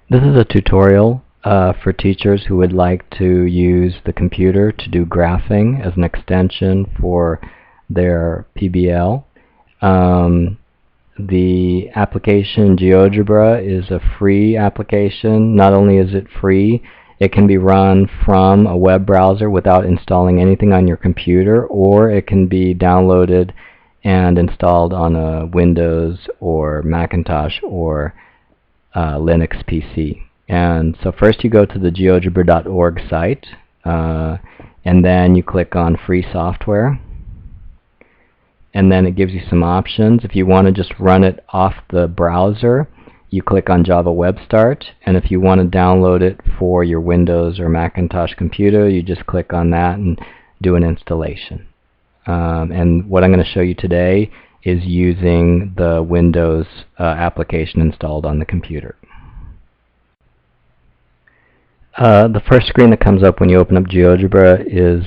This is a tutorial for teachers who would like to use the computer to do graphing as an extension for their PBL. The application Geogebra is a free application. Not only is it free, it can be run from a web browser without installing anything on your computer, or it can be downloaded and installed on a Windows or Macintosh or Linux PC. And so first you go to the geogebra.org site, and then you click on free software, and then it gives you some options. If you want to just run it off the browser, you click on Java Web Start, and if you want to download it for your Windows or Macintosh computer, you just click on that and do an installation. And what I'm going to show you today is using the Windows application installed on the computer. The first screen that comes up when you open up Geogebra is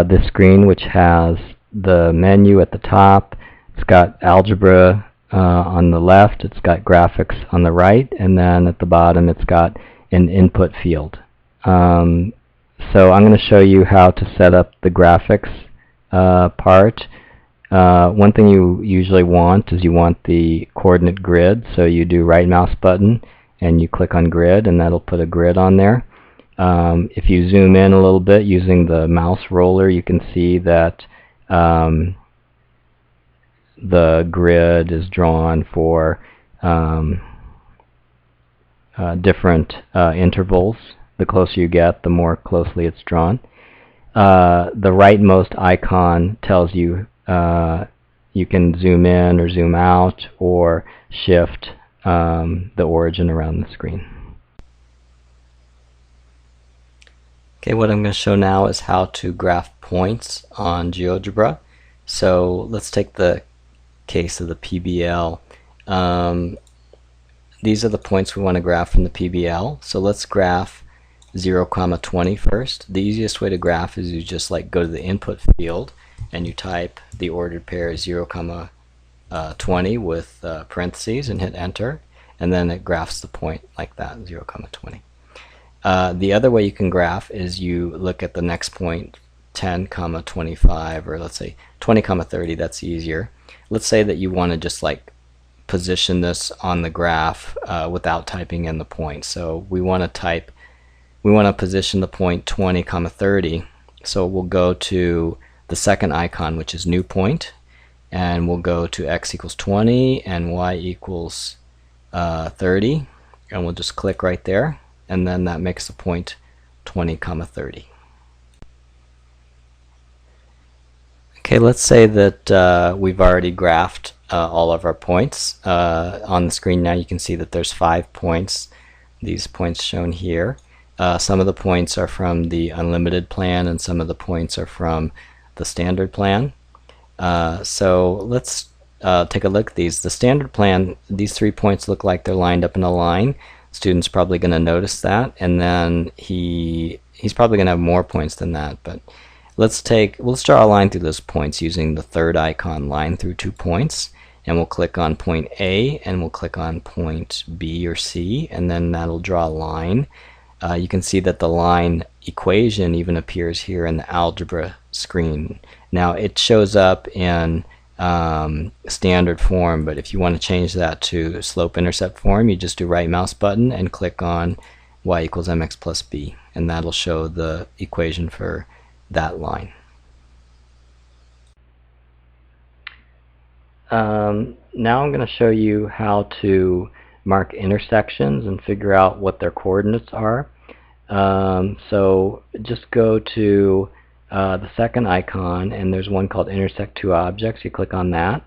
this screen, which has the menu at the top. It's got algebra on the left, it's got graphics on the right, and then at the bottom it's got an input field. So I'm going to show you how to set up the graphics part. One thing you usually want is you want the coordinate grid, so you do right mouse button and you click on grid, and that'll put a grid on there. If you zoom in a little bit using the mouse roller, you can see that the grid is drawn for different intervals. The closer you get, the more closely it's drawn. The rightmost icon tells you you can zoom in or zoom out or shift the origin around the screen. Okay, what I'm going to show now is how to graph points on Geogebra. So let's take the case of the PBL. These are the points we want to graph from the PBL. So let's graph 0, 20 first. The easiest way to graph is you just go to the input field and you type the ordered pair 0, 20 with parentheses and hit enter, and then it graphs the point like that, 0, 20. The other way you can graph is you look at the next point, 10, 25, or let's say 20, 30. That's easier. Let's say that you want to just position this on the graph without typing in the point. So we want to position the point 20, 30. So we'll go to the second icon, which is new point, and we'll go to x equals 20 and y equals 30, and we'll just click right there, and then that makes the point 20, 30. Okay, let's say that we've already graphed all of our points. On the screen now you can see that there's 5 points, these points shown here. Some of the points are from the unlimited plan and some of the points are from the standard plan. So let's take a look at these. The standard plan, these 3 points look like they're lined up in a line. Student's probably going to notice that, and then he's probably going to have more points than that. But let's draw a line through those points using the third icon, line through 2 points, and we'll click on point A and we'll click on point B or C, and then that'll draw a line. You can see that the line equation even appears here in the algebra screen. Now it shows up in standard form, but if you want to change that to slope-intercept form, you just do right mouse button and click on y equals mx plus b, and that'll show the equation for that line. Now I'm going to show you how to mark intersections and figure out what their coordinates are. So just go to the second icon, and there's one called intersect two objects. You click on that,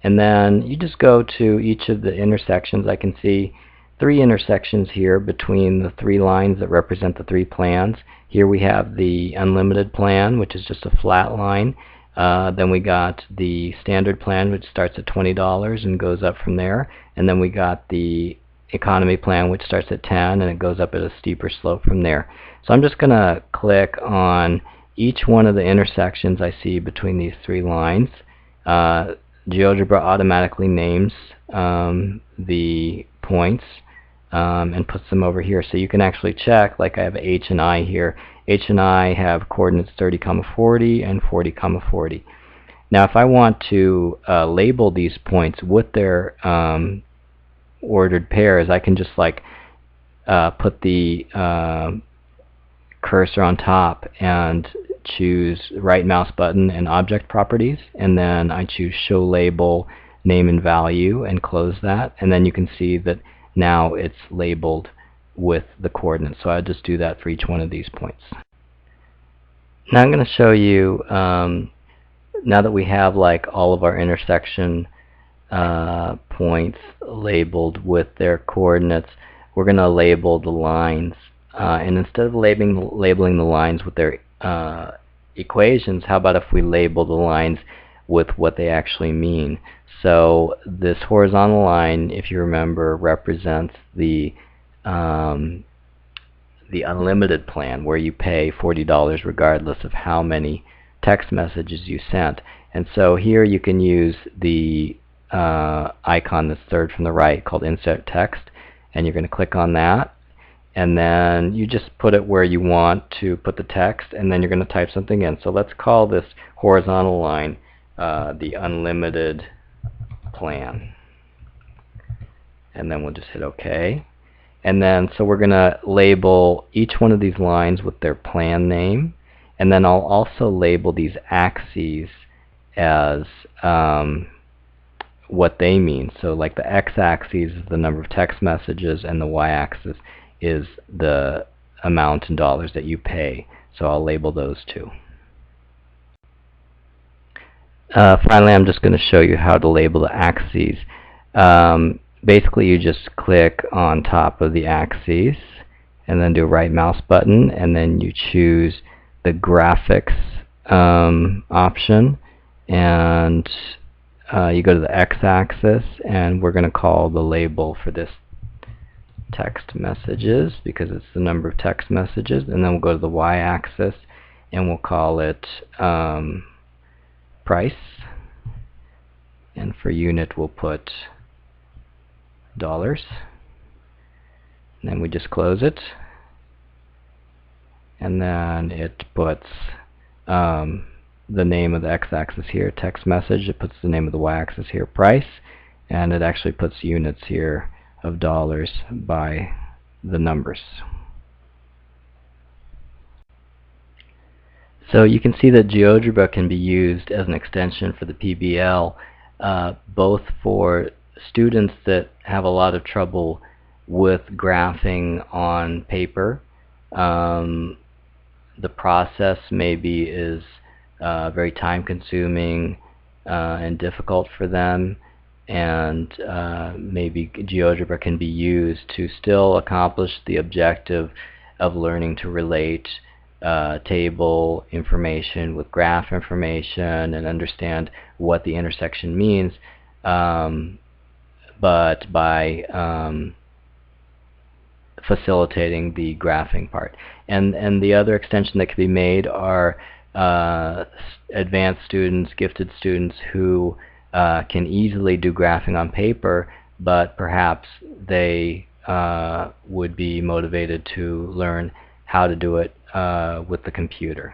and then you just go to each of the intersections. I can see 3 intersections here between the 3 lines that represent the 3 plans. Here we have the unlimited plan, which is just a flat line. Then we got the standard plan, which starts at $20 and goes up from there, and then we got the economy plan, which starts at 10 and it goes up at a steeper slope from there. So I'm just going to click on each one of the intersections I see between these 3 lines. Geogebra automatically names the points and puts them over here. So you can actually check, like I have H and I here. H and I have coordinates 30, 40 and 40, 40. Now if I want to label these points with their ordered pairs, I can just like put the cursor on top and choose right mouse button and object properties, and then I choose show label name and value and close that, and then you can see that now it's labeled with the coordinates. So I'll just do that for each one of these points. Now I'm going to show you, now that we have like all of our intersection points labeled with their coordinates, we're going to label the lines. And instead of labeling the lines with their equations, how about if we label the lines with what they actually mean? So this horizontal line, if you remember, represents the unlimited plan, where you pay $40 regardless of how many text messages you sent. And so here you can use the icon that's third from the right called Insert Text, and you're going to click on that, and then you just put it where you want to put the text, and then you're going to type something in. So let's call this horizontal line the unlimited plan, and then we'll just hit OK. And then so we're going to label each one of these lines with their plan name, and then I'll also label these axes as what they mean. So like the x-axis is the number of text messages, and the y-axis is the amount in dollars that you pay. So I'll label those two. Finally, I'm just going to show you how to label the axes. Basically, you just click on top of the axes and then do a right mouse button, and then you choose the graphics option, and you go to the x-axis, and we're going to call the label for this text messages because it's the number of text messages, and then we'll go to the y-axis and we'll call it price, and for unit we'll put dollars, and then we just close it, and then it puts the name of the x-axis here, text message, it puts the name of the y-axis here, price, and it actually puts units here of dollars by the numbers. So you can see that Geogebra can be used as an extension for the PBL, both for students that have a lot of trouble with graphing on paper. The process maybe is very time-consuming and difficult for them, and maybe Geogebra can be used to still accomplish the objective of learning to relate table information with graph information and understand what the intersection means, but by facilitating the graphing part. And the other extension that can be made are advanced students, gifted students who can easily do graphing on paper, but perhaps they would be motivated to learn how to do it with the computer.